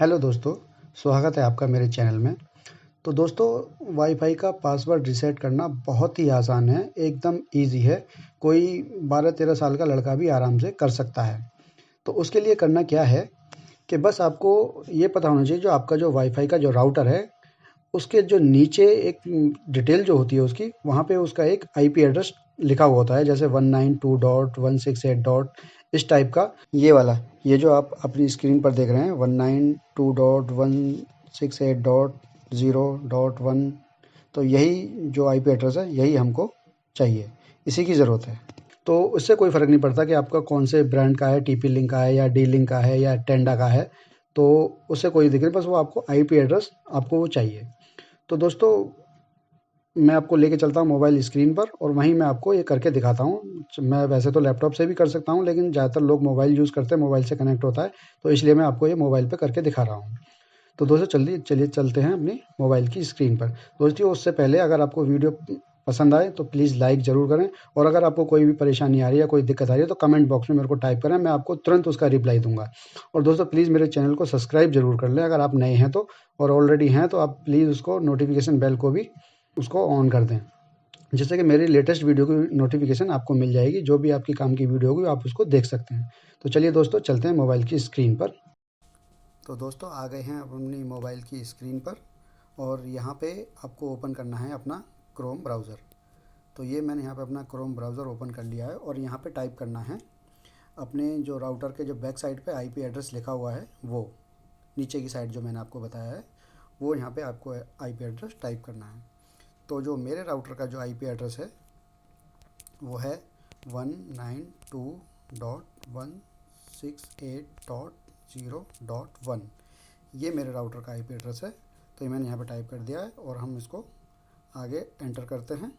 Hello दोस्तों, स्वागत है आपका मेरे चैनल में। तो दोस्तों, वाईफाई का पासवर्ड रीसेट करना बहुत ही आसान है, एकदम इजी है। कोई 12-13 साल का लड़का भी आराम से कर सकता है। तो उसके लिए करना क्या है कि बस आपको ये पता होना चाहिए, जो आपका जो वाईफाई का जो राउटर है, उसके जो नीचे एक डिटेल जो होती है उसकी, वहाँ पे उसका एक आईपी एड्रेस लिखा हुआ होता है, जैसे 192.168 डॉट इस टाइप का। ये वाला, ये जो आप अपनी स्क्रीन पर देख रहे हैं, 192.168.0.1, तो यही जो आईपी एड्रेस है, यही हमको चाहिए, इसी की ज़रूरत है। तो उससे कोई फ़र्क नहीं पड़ता कि आपका कौन से ब्रांड का है, टीपी लिंक का है या डी लिंक का है या टेंडा का है। तो उससे कोई दिक्कत नहीं, बस वो आपको आईपी एड्रेस आपको वो चाहिए। तो दोस्तों, मैं आपको लेके चलता हूँ मोबाइल स्क्रीन पर और वहीं मैं आपको ये करके दिखाता हूँ। मैं वैसे तो लैपटॉप से भी कर सकता हूँ, लेकिन ज़्यादातर लोग मोबाइल यूज़ करते हैं, मोबाइल से कनेक्ट होता है, तो इसलिए मैं आपको ये मोबाइल पे करके दिखा रहा हूँ। तो दोस्तों, चलिए चलिए चलते हैं अपनी मोबाइल की स्क्रीन पर। दोस्तों, उससे पहले अगर आपको वीडियो पसंद आए तो प्लीज़ लाइक ज़रूर करें, और अगर आपको कोई भी परेशानी आ रही है या कोई दिक्कत आ रही है तो कमेंट बॉक्स में मेरे को टाइप करें, मैं आपको तुरंत उसका रिप्लाई दूंगा। और दोस्तों, प्लीज़ मेरे चैनल को सब्सक्राइब ज़रूर कर लें अगर आप नए हैं तो, और ऑलरेडी हैं तो आप प्लीज़ उसको नोटिफिकेशन बेल को भी उसको ऑन कर दें, जिससे कि मेरी लेटेस्ट वीडियो की नोटिफिकेशन आपको मिल जाएगी। जो भी आपकी काम की वीडियो होगी आप उसको देख सकते हैं। तो चलिए दोस्तों, चलते हैं मोबाइल की स्क्रीन पर। तो दोस्तों, आ गए हैं अपनी मोबाइल की स्क्रीन पर, और यहाँ पे आपको ओपन करना है अपना क्रोम ब्राउज़र। तो ये मैंने यहाँ पे अपना क्रोम ब्राउज़र ओपन कर लिया है, और यहाँ पे टाइप करना है अपने जो राउटर के जो बैक साइड पे आईपी एड्रेस लिखा हुआ है, वो नीचे की साइड जो मैंने आपको बताया है, वो यहाँ पे आपको आईपी एड्रेस टाइप करना है। तो जो मेरे राउटर का जो आईपी एड्रेस है वो है 192.168.0.1। ये मेरे राउटर का आईपी एड्रेस है। तो ये मैंने यहाँ पे टाइप कर दिया है, और हम इसको आगे एंटर करते हैं।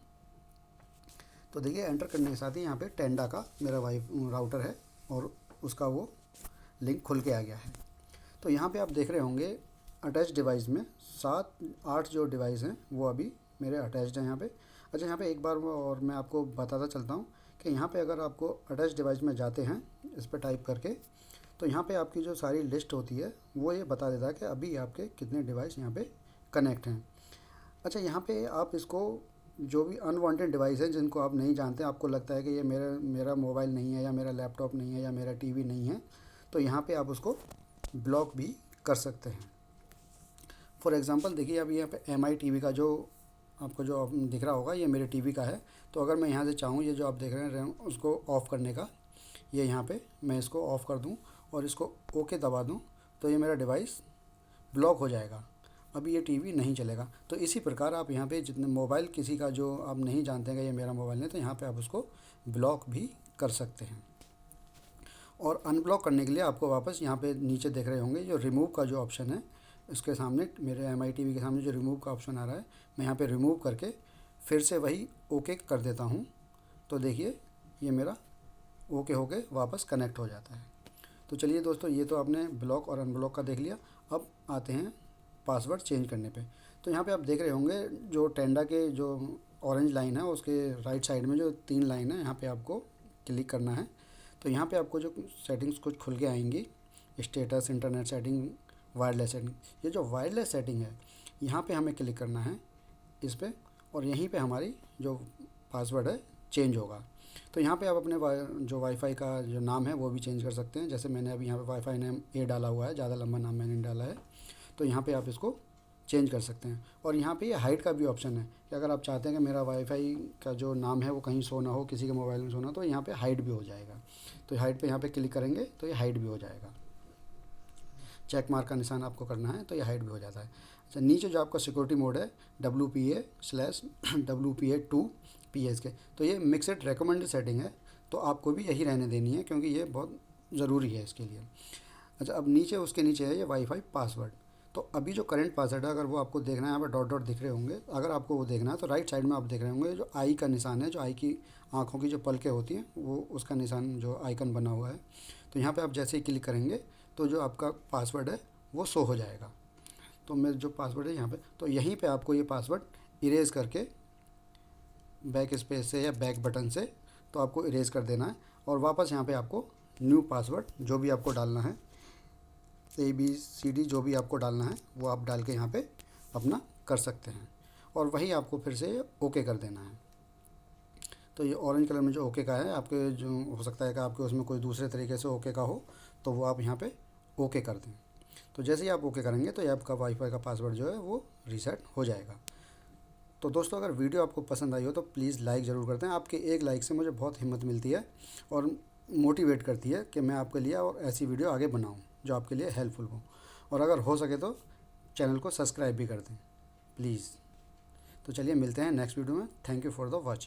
तो देखिए, एंटर करने के साथ ही यहाँ पे टेंडा का मेरा राउटर है, और उसका वो लिंक खुल के आ गया है। तो यहाँ पे आप देख रहे होंगे अटैच डिवाइस में 7-8 जो डिवाइस हैं वो अभी मेरे अटैच्ड हैं यहाँ पे। अच्छा, यहाँ पे एक बार और मैं आपको बताता चलता हूँ कि यहाँ पे अगर आपको अटैच डिवाइस में जाते हैं इस पर टाइप करके, तो यहाँ पे आपकी जो सारी लिस्ट होती है वो ये बता देता है कि अभी आपके कितने डिवाइस यहाँ पे कनेक्ट हैं। अच्छा, यहाँ पे आप इसको, जो भी अनवांटेड डिवाइस हैं जिनको आप नहीं जानते, आपको लगता है कि ये मेरा मेरा मोबाइल नहीं है, या मेरा लैपटॉप नहीं है, या मेरा टीवी नहीं है, तो यहाँ पे आप उसको ब्लॉक भी कर सकते हैं। फॉर एग्ज़ाम्पल देखिए, अभी यहाँ पे एम आई टी वी का जो आपको जो दिख रहा होगा, ये मेरे टीवी का है। तो अगर मैं यहाँ से चाहूँ, ये जो आप देख रहे हैं उसको ऑफ़ करने का, ये यहाँ पे मैं इसको ऑफ़ कर दूँ और इसको ओके दबा दूँ, तो ये मेरा डिवाइस ब्लॉक हो जाएगा। अभी ये टीवी नहीं चलेगा। तो इसी प्रकार आप यहाँ पे जितने मोबाइल किसी का जो आप नहीं जानते हैं कि ये मेरा मोबाइल नहीं, तो यहाँ पे आप उसको ब्लॉक भी कर सकते हैं। और अनब्लॉक करने के लिए आपको वापस यहाँ पे नीचे देख रहे होंगे जो रिमूव का जो ऑप्शन है, इसके सामने मेरे एम आई टी वी के सामने जो रिमूव का ऑप्शन आ रहा है, मैं यहाँ पे रिमूव करके फिर से वही ओके कर देता हूँ। तो देखिए, ये मेरा ओके होके वापस कनेक्ट हो जाता है। तो चलिए दोस्तों, ये तो आपने ब्लॉक और अनब्लॉक का देख लिया। अब आते हैं पासवर्ड चेंज करने पे। तो यहाँ पे आप देख रहे होंगे जो टेंडा के जो ऑरेंज लाइन है, उसके राइट साइड में जो 3 लाइन है, यहाँ पे आपको क्लिक करना है। तो यहाँ पे आपको जो सेटिंग्स कुछ खुल के आएंगी, status, internet setting, wireless setting. ये जो वायरलेस सेटिंग है, यहाँ पे हमें क्लिक करना है इस पर, और यहीं पे हमारी जो पासवर्ड है चेंज होगा। तो यहाँ पे आप अपने जो वाईफाई का जो नाम है वो भी चेंज कर सकते हैं। जैसे मैंने अभी यहाँ पे वाईफाई नेम ए डाला हुआ है, ज़्यादा लंबा नाम मैंने नहीं डाला है। तो यहाँ पे आप इसको चेंज कर सकते हैं। और यहाँ पे ये हाइड का भी ऑप्शन है कि अगर आप चाहते हैं कि मेरा वाईफाई का जो नाम है वो कहीं शो ना हो, किसी के मोबाइल में शो ना हो, तो यहाँ पे हाइड भी हो जाएगा। तो हाइड पे यहाँ पे क्लिक करेंगे तो ये हाइड भी हो जाएगा। चेक मार्क का निशान आपको करना है तो ये हाइड भी हो जाता है। अच्छा, नीचे जो आपका सिक्योरिटी मोड है WPA/WPA2 PSK, तो ये मिक्सड रिकमेंडेड सेटिंग है, तो आपको भी यही रहने देनी है क्योंकि ये बहुत ज़रूरी है इसके लिए। अच्छा, अब नीचे उसके नीचे है ये वाईफाई पासवर्ड। तो अभी जो करंट पासवर्ड है, अगर वो आपको देखना है, यहाँ पर डॉट डॉट दिख रहे होंगे, अगर आपको वो देखना है तो राइट साइड में आप देख रहे होंगे जो आई का निशान है, जो आई की आँखों की जो पलकें होती हैं, वो उसका निशान जो आइकन बना हुआ है। तो यहाँ पे आप जैसे ही क्लिक करेंगे तो जो आपका पासवर्ड है वो शो हो जाएगा। तो मेरा जो पासवर्ड है यहाँ पे, तो यहीं पे आपको ये पासवर्ड इरेज करके बैक स्पेस से या बैक बटन से तो आपको इरेज कर देना है, और वापस यहाँ पे आपको न्यू पासवर्ड जो भी आपको डालना है ABCD जो भी आपको डालना है वो आप डाल के यहाँ पे अपना कर सकते हैं, और वही आपको फिर से ओके कर देना है। तो ये ऑरेंज कलर में जो ओके का है, आपके जो हो सकता है कि आपके उसमें कोई दूसरे तरीके से ओके का हो, तो वो आप यहाँ पे ओके कर दें। तो जैसे ही आप ओके करेंगे तो ये आपका वाईफाई का पासवर्ड जो है वो रीसेट हो जाएगा। तो दोस्तों, अगर वीडियो आपको पसंद आई हो तो प्लीज़ लाइक ज़रूर करते हैं। आपके एक लाइक से मुझे बहुत हिम्मत मिलती है और मोटिवेट करती है कि मैं आपके लिए और ऐसी वीडियो आगे बनाऊं जो आपके लिए हेल्पफुल हो। और अगर हो सके तो चैनल को सब्सक्राइब भी कर दें प्लीज़। तो चलिए मिलते हैं नेक्स्ट वीडियो में। Thank you for the watching.